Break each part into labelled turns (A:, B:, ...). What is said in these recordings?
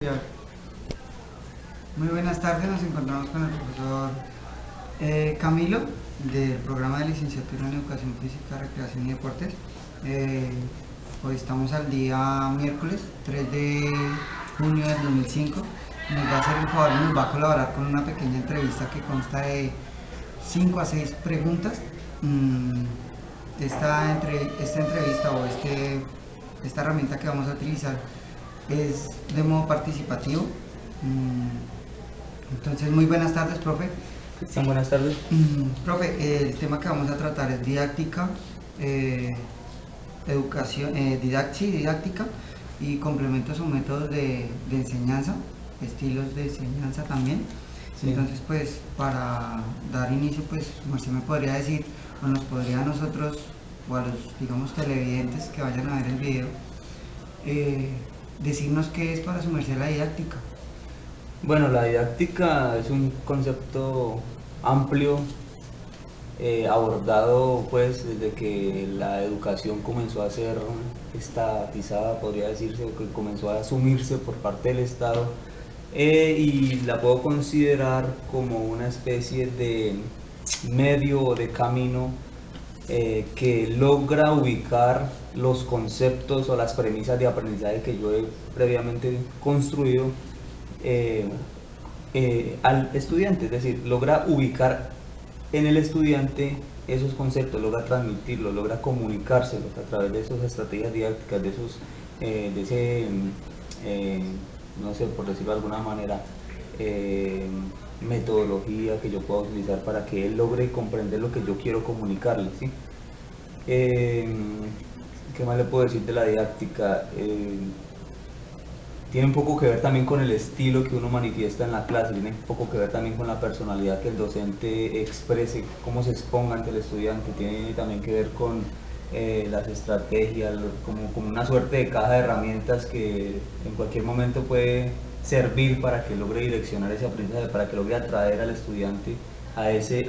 A: Ya. Muy buenas tardes, nos encontramos con el profesor Camilo del programa de licenciatura en Educación Física, Recreación y Deportes. Hoy estamos al día miércoles 3 de junio del 2005. Nos va a hacer el favor y nos va a colaborar con una pequeña entrevista que consta de 5 a 6 preguntas. Esta entrevista o esta herramienta que vamos a utilizar es de modo participativo. Entonces, muy buenas tardes, profe.
B: Buenas tardes.
A: Profe, el tema que vamos a tratar es didáctica, educación, didáctica y complementos o métodos de enseñanza, estilos de enseñanza también. Sí. Entonces, pues, para dar inicio, pues, usted me podría decir, o nos podría a nosotros, o a los, digamos, televidentes que vayan a ver el video, decirnos qué es para su merced la didáctica.
B: Bueno, la didáctica es un concepto amplio, abordado pues desde que la educación comenzó a ser estatizada, podría decirse, o que comenzó a asumirse por parte del Estado, y la puedo considerar como una especie de medio o de camino que logra ubicar los conceptos o las premisas de aprendizaje que yo he previamente construido al estudiante, es decir, logra ubicar en el estudiante esos conceptos, logra transmitirlos, logra comunicárselos a través de esas estrategias didácticas, no sé, por decirlo de alguna manera, metodología que yo pueda utilizar para que él logre comprender lo que yo quiero comunicarle, ¿sí? ¿Qué más le puedo decir de la didáctica? Tiene un poco que ver también con el estilo que uno manifiesta en la clase, tiene un poco que ver también con la personalidad que el docente exprese, cómo se exponga ante el estudiante, tiene también que ver con las estrategias, como una suerte de caja de herramientas que en cualquier momento puede servir para que logre direccionar ese aprendizaje, para que logre atraer al estudiante a ese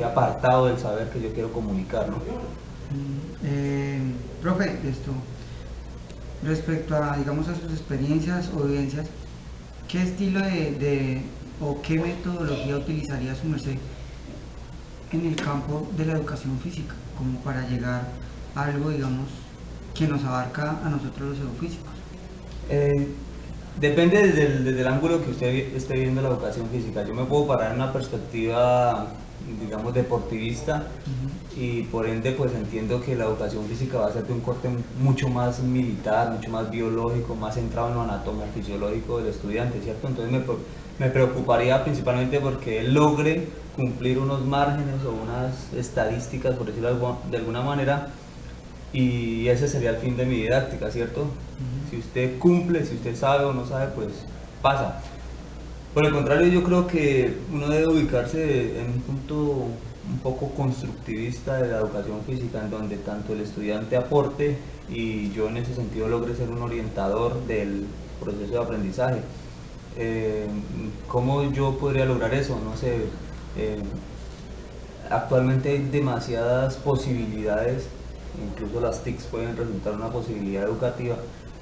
B: apartado del saber que yo quiero comunicar, ¿no?
A: Profe, respecto a, digamos, a sus experiencias o vivencias, ¿qué estilo o qué metodología utilizaría su merced en el campo de la educación física, como para llegar a algo, digamos, que nos abarca a nosotros los edufísicos?
B: Depende desde el ángulo que usted esté viendo la educación física. Yo me puedo parar en una perspectiva, digamos, deportivista, y por ende pues entiendo que la educación física va a ser de un corte mucho más militar, mucho más biológico, más centrado en lo anatomofisiológico del estudiante, ¿cierto? Entonces me preocuparía principalmente porque él logre cumplir unos márgenes o unas estadísticas, por decirlo de alguna manera, y ese sería el fin de mi didáctica, ¿cierto? Si usted cumple, si usted sabe o no sabe, pues pasa. Por el contrario, yo creo que uno debe ubicarse en un punto un poco constructivista de la educación física, en donde tanto el estudiante aporte y yo en ese sentido logre ser un orientador del proceso de aprendizaje. ¿Cómo yo podría lograr eso? No sé, actualmente hay demasiadas posibilidades, incluso las TICs pueden resultar una posibilidad educativa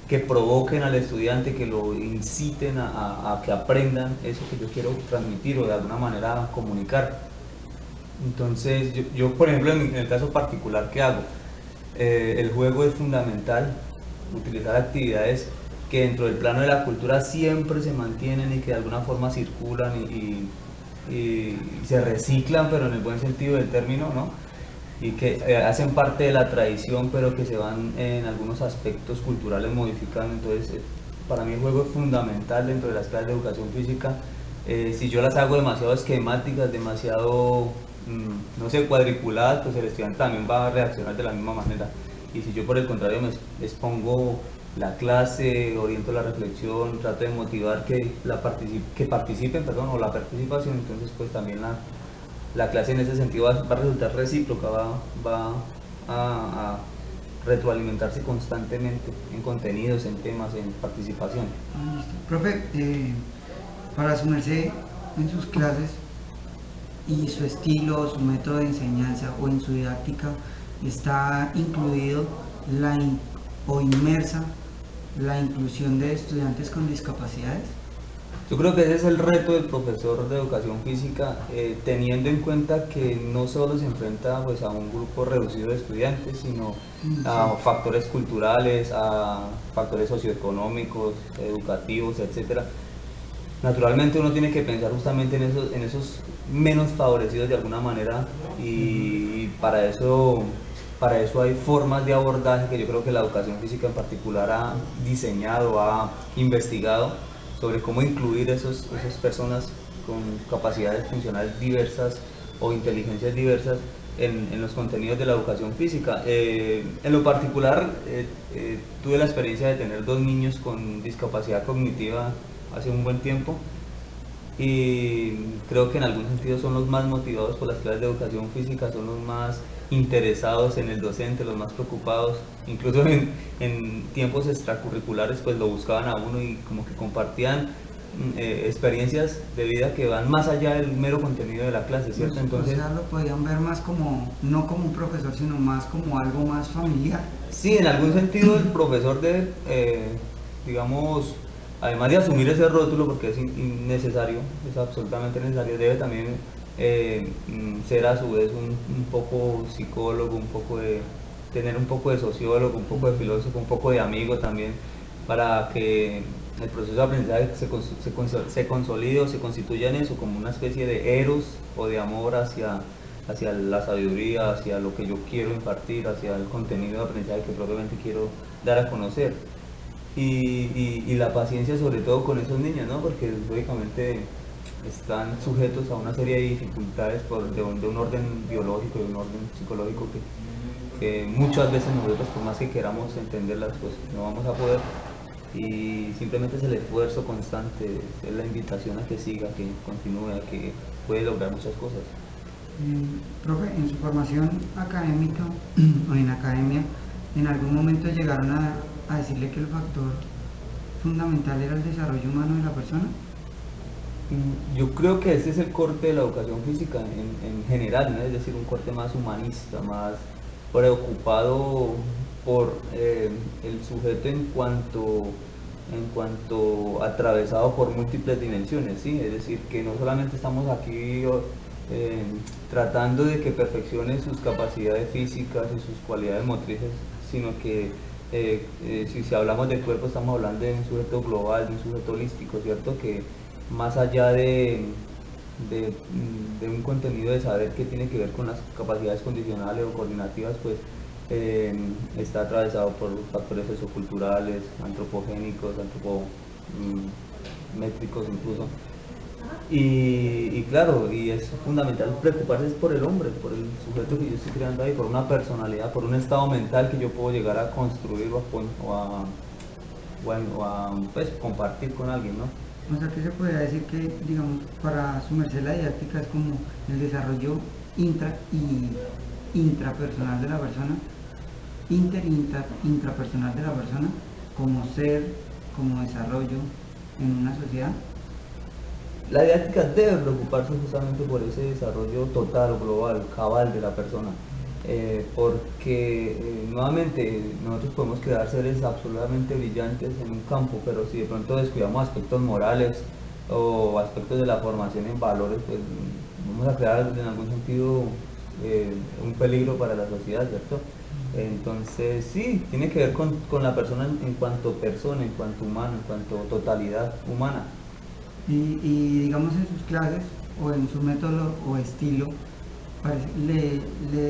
B: que provoquen al estudiante, que lo inciten a que aprendan eso que yo quiero transmitir o de alguna manera comunicar. Entonces, yo por ejemplo, en el caso particular que hago, el juego es fundamental, utilizar actividades que dentro del plano de la cultura siempre se mantienen y que de alguna forma circulan y se reciclan, pero en el buen sentido del término, ¿no? Y que hacen parte de la tradición, pero que se van en algunos aspectos culturales modificando. Entonces, para mí el juego es fundamental dentro de las clases de educación física. Si yo las hago demasiado esquemáticas, demasiado, no sé, cuadriculadas, pues el estudiante también va a reaccionar de la misma manera. Y si yo por el contrario me expongo la clase, oriento la reflexión, trato de motivar que participen, o la participación, entonces pues también la clase en ese sentido va a resultar recíproca, va a retroalimentarse constantemente en contenidos, en temas, en participación.
A: Profe, para su merced, en sus clases y su estilo, su método de enseñanza o en su didáctica, ¿está incluido o inmersa la inclusión de estudiantes con discapacidades?
B: Yo creo que ese es el reto del profesor de educación física, teniendo en cuenta que no solo se enfrenta pues, a un grupo reducido de estudiantes, sino a
A: Sí.
B: factores culturales, a factores socioeconómicos, educativos, etcétera. Naturalmente uno tiene que pensar justamente en esos menos favorecidos de alguna manera y para eso hay formas de abordaje que yo creo que la educación física en particular ha diseñado, ha investigado sobre cómo incluir esas personas con capacidades funcionales diversas o inteligencias diversas en los contenidos de la educación física. En lo particular, tuve la experiencia de tener 2 niños con discapacidad cognitiva hace un buen tiempo y creo que en algún sentido son los más motivados por las clases de educación física, son los más interesados en el docente, los más preocupados, incluso en tiempos extracurriculares pues lo buscaban a uno y como que compartían experiencias de vida que van más allá del mero contenido de la clase, ¿cierto?
A: O
B: Entonces,
A: sea, lo podían ver más como, no como un profesor, sino más como algo más familiar.
B: sí, en algún sentido el profesor debe, digamos, además de asumir ese rótulo, porque es innecesario, es absolutamente necesario, debe también ser a su vez un poco psicólogo, tener un poco de sociólogo, un poco de filósofo, un poco de amigo también, para que el proceso de aprendizaje se consolide o se constituya en eso, como una especie de eros o de amor hacia la sabiduría, hacia lo que yo quiero impartir, hacia el contenido de aprendizaje que propiamente quiero dar a conocer. Y la paciencia sobre todo con esos niños, ¿no? Porque lógicamente están sujetos a una serie de dificultades de un orden biológico, de un orden psicológico que muchas veces nosotros, por más que queramos entenderlas, pues no vamos a poder. Y simplemente es el esfuerzo constante, es la invitación a que siga, a que continúe, a que puede lograr muchas cosas.
A: Profe, en su formación académica o en academia, ¿en algún momento llegaron a decirle que el factor fundamental era el desarrollo humano de la persona?
B: Yo creo que ese es el corte de la educación física en general, ¿no? Es decir, un corte más humanista, más preocupado por el sujeto en cuanto atravesado por múltiples dimensiones, ¿sí? Es decir, que no solamente estamos aquí eh, tratando de que perfeccione sus capacidades físicas y sus cualidades motrices, sino que si hablamos de cuerpo estamos hablando de un sujeto global, de un sujeto holístico, ¿cierto? Que más allá de un contenido de saber que tiene que ver con las capacidades condicionales o coordinativas, pues está atravesado por factores socioculturales, antropogénicos, antropométricos incluso. Y claro, y es fundamental preocuparse por el hombre, por el sujeto que yo estoy creando ahí, por una personalidad, por un estado mental que yo puedo llegar a construir pues, compartir con alguien, ¿no?
A: O sea, que se podría decir que, digamos, para su merced la didáctica es como el desarrollo intra y intrapersonal de la persona, intrapersonal de la persona, como ser, como desarrollo en una sociedad.
B: La didáctica debe preocuparse justamente por ese desarrollo total, global, cabal de la persona, porque nuevamente nosotros podemos crear seres absolutamente brillantes en un campo, pero si de pronto descuidamos aspectos morales o aspectos de la formación en valores, pues vamos a crear en algún sentido un peligro para la sociedad, ¿cierto? Entonces sí, tiene que ver con la persona, en cuanto humano, en cuanto totalidad humana.
A: Y digamos en sus clases o en su método o estilo, le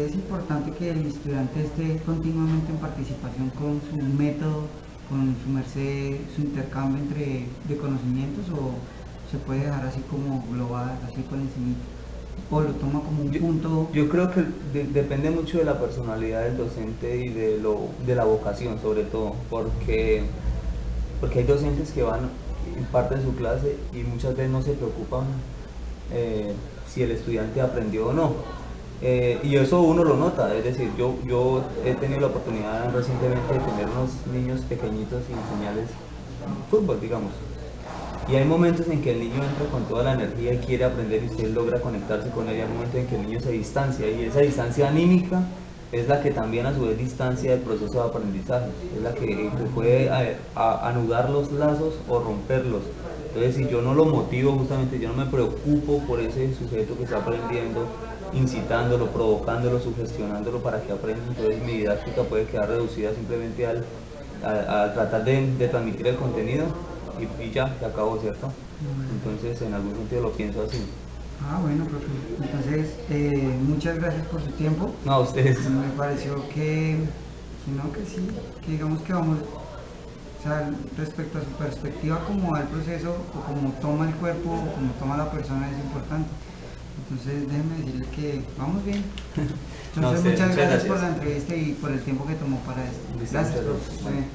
A: es importante que el estudiante esté continuamente en participación con su método, con su merced, su intercambio de conocimientos, o se puede dejar así como global, así por encima, o lo toma como un punto.
B: Yo creo que depende mucho de la personalidad del docente y de la vocación sobre todo, porque hay docentes que imparten su clase y muchas veces no se preocupan si el estudiante aprendió o no. Y eso uno lo nota, es decir, yo he tenido la oportunidad recientemente de tener unos niños pequeñitos y enseñarles fútbol, digamos. Y hay momentos en que el niño entra con toda la energía y quiere aprender y usted logra conectarse con él, y hay momentos en que el niño se distancia y esa distancia anímica es la que también a su vez distancia el proceso de aprendizaje, es la que puede anudar los lazos o romperlos. Entonces, si yo no lo motivo, justamente yo no me preocupo por ese sujeto que está aprendiendo, incitándolo, provocándolo, sugestionándolo para que aprenda, entonces mi didáctica puede quedar reducida simplemente al tratar de transmitir el contenido y ya, se acabó, ¿cierto? Entonces, en algún sentido lo pienso así.
A: Ah, bueno, profe. Entonces, muchas gracias por su tiempo.
B: No, a ustedes.
A: Me pareció no, que sí, que digamos que vamos, o sea, respecto a su perspectiva, como va el proceso, o como toma el cuerpo, o como toma la persona, es importante. Entonces, déjenme decirle que vamos bien. Entonces,
B: No,
A: muchas gracias por
B: gracias
A: la entrevista y por el tiempo que tomó para esto.
B: Listo,
A: Gracias,
B: muchas
A: profe.
B: gracias.
A: Muy bien.